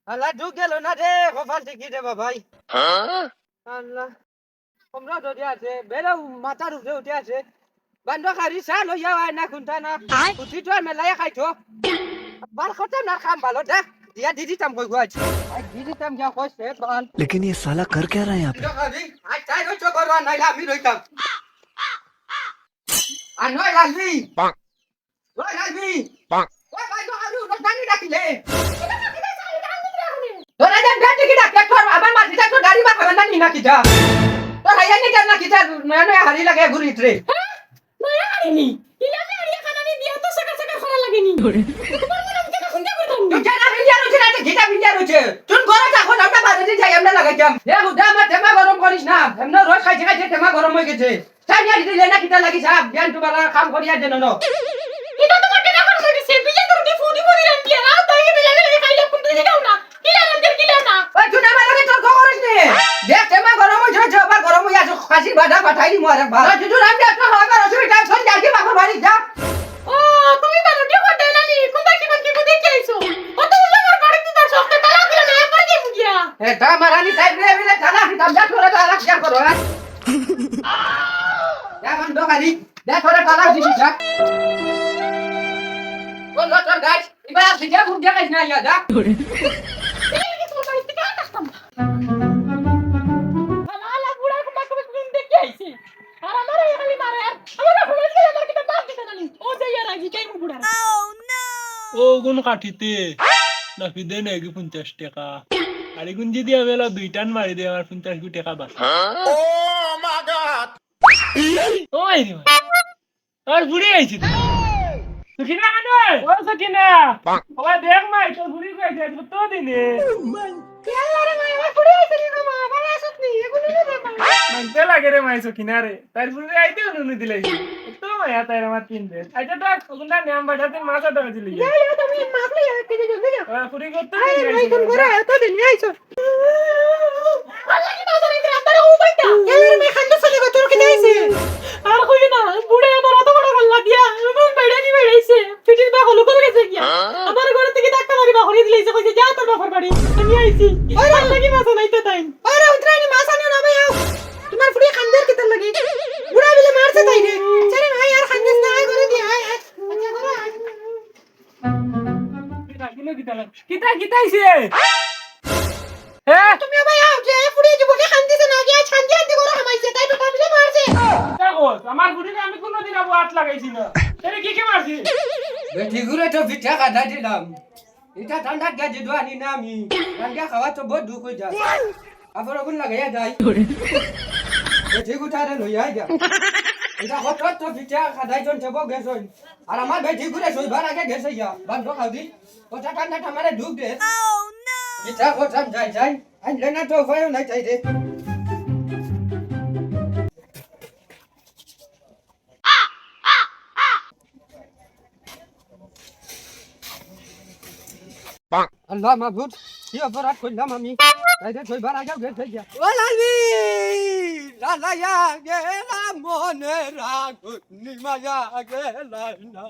আল্লাহ ঢুক গেল না রে কপাল ঠিকই রে ভাই আল্লাহ তোমরা যদি আছে বেরো মাথার উপরে উঠে আছে বান্ধ খারি চা লইয়া আয় না খুনতা না উঠি তো মেলায় খাইছো বার খতম না খাম ভালো দেখ দিয়া দিদি তাম কই গো আছে দিদি তাম যা কইছে বাল लेकिन ये साला कर क्या रहा है यहाँ पे? আজ তাই রইছো করবা নাইলে আমি রইতাম আর নয় লাগবি নয় লাগবি ওই ভাই তো আলু রোজানি ডাকিলে তোরা দেন বেটি কি ডাক তোর আবার মাটিটা তো গাড়ি বা খাবেন না নি না কিটা তোর হাইয়া নি জানা কিটা নয়া নয়া হারি লাগে ঘুরি রে নয়া হারিনি ইলা মে হারিয়া খানানি দিয়া তো সকা সকা খানা লাগেনি ধরে তোমার মনে হচ্ছে না খুঁজে করতাম তুই জানা ভিডিও রুছে না গিটা ভিডিও রুছে তুই ঘরে থাকো আমরা বাড়িতে যাই আমরা লাগাইতাম এ গুদা আমার তেমা গরম করিস না এমন রোজ খাইছে খাইছে তেমা গরম হয়ে গেছে চাইয়া দিলে না কিটা লাগি সাহেব জ্ঞান তোমার কাম করিয়া দেন না এটা তোমার কেন করে দিছে বিয়ে করতে ফোনই বলিলাম দিয়া না তাই বিয়ে লাগে খাইলে কোন দিকে যাও না কিলা রাতের কিলা না ওই তুই আমার লাগে তোর খবরস নে দেখ তেমা গরম হইছে জবা গরম হইয়া আছে খাসি বাধা পাঠাই দি মারে ভালো তুই রাম দেখ না হবে অসুবিধা সন যাকি বাপর বাড়ি যা ও তুমি তো রুটি করতে নানি কোন কি বুদ্ধি চাইছো ও তো উল্লা করে বাড়ি দিতে সবটা তালা দিল না একবার কি মুগিয়া এ তা মারানি টাইপ রে বিলে তালা কি তাম যা তোরা তালা কি করো যা মান দোকানি দে তোরা তালা দিছি যা ও লটর গাছ এবার সিজা বুঝ দেখাইছ না ইয়া যা এই কি তোর বাড়ি থেকে আসতাম হালা বুড়া কো মাকে কোন দেখে আইছে আর আমার এই খালি মারে আমার ফুলে গেল আমার কিটা বাদ দিতে নানি ও যাইয়া রাগি কাই মু বুড়া ও গুণ কাঠিতে নাফি দে নাকি 50 টাকা আরে গুণ যদি আমি দুই টান মারি দে আমার 50 টাকা বাস ও মাই রে আর বুড়ি আইছি সুখিনা কানে ও সুখিনা ও দেখ মাই তো বুড়ি কইছে তো দিনে ইয়াল্লা রে মাই আমার বুড়ি আইছে রে মা ভালো আছিস নি এগুলো রে মা মানতে লাগে রে মাই সুখিনা রে তার বুড়ি আইতে উনি দিলাই তো মাই তাই আমার তিন দে আচ্ছা তো কোনটা নাম বাড়াতে মাসা টাকা দিলি ইয়াল্লা তুমি মাপলে কে যে জলদি যাও পুরি করতে আরে ভাই কোন করে এত দিন আইছো আল্লাহ কি বাজারে রে আবার ও বাইটা ইয়াল্লা রে মাই খান্দ চলে গো তোর কি আইছে আর কই না বুড়ে আমার অত বড় গল্লা দিয়া রুম বাইরে নি বেড়াইছে পিটির বা হলো করে গেছে গিয়া আমার ঘরে থেকে ডাক্তার মারি বা হরি দিলাইছে কইছে যা তোর বাপের বাড়ি আমি আইছি আল্লাহ কি মাছ নাইতে তাই আরে উতরানি মাছ আনো না ভাই তোমার ফুড়ি খান্দের কি তোর লাগি বুড়া বিলে মারছে তাই রে চলে ভাই আর খান্দেস না আয় করে দি আয় আচ্ছা করে আয় কিতা কিতাইছে হ্যাঁ তুমি ভাই আও যে ফুড়ি জীবনে খান্দিছে না গিয়া ছান্দি আন্দি করে হামাইছে তাই তো ভাবলে মারছে দেখো আমার বুড়িকে আমি কোনদিন আবু হাত লাগাইছি না তাহলে কি মারছি বেটি ঘুরে তো পিঠা খাদা দিলাম এটা ঠান্ডা গাজি দোয়ানি না আমি ঠান্ডা খাওয়া তো বহুত দুঃখ হয়ে যায় আবার ওগুন লাগাইয়া যায় বেটি গুটারে লইয়া যা এটা কত তো পিঠা খাদাই জন যাব গেছই আর আমার বেটি ঘুরে সইবার আগে গেছে ইয়া বান্ধ খাও দি ওটা ঠান্ডা আমারে ঢুক দে পিঠা কোথাম যাই যাই আনলে না তো ভয় নাই তাই রে আল্লাহ মাহবুব কি অপরাধ করলাম আমি তাইতে ছয়বার আগেও গেছে গিয়া ও লালবি লালায়া গেলাম মনে রাগ নিমায়া গেলাম না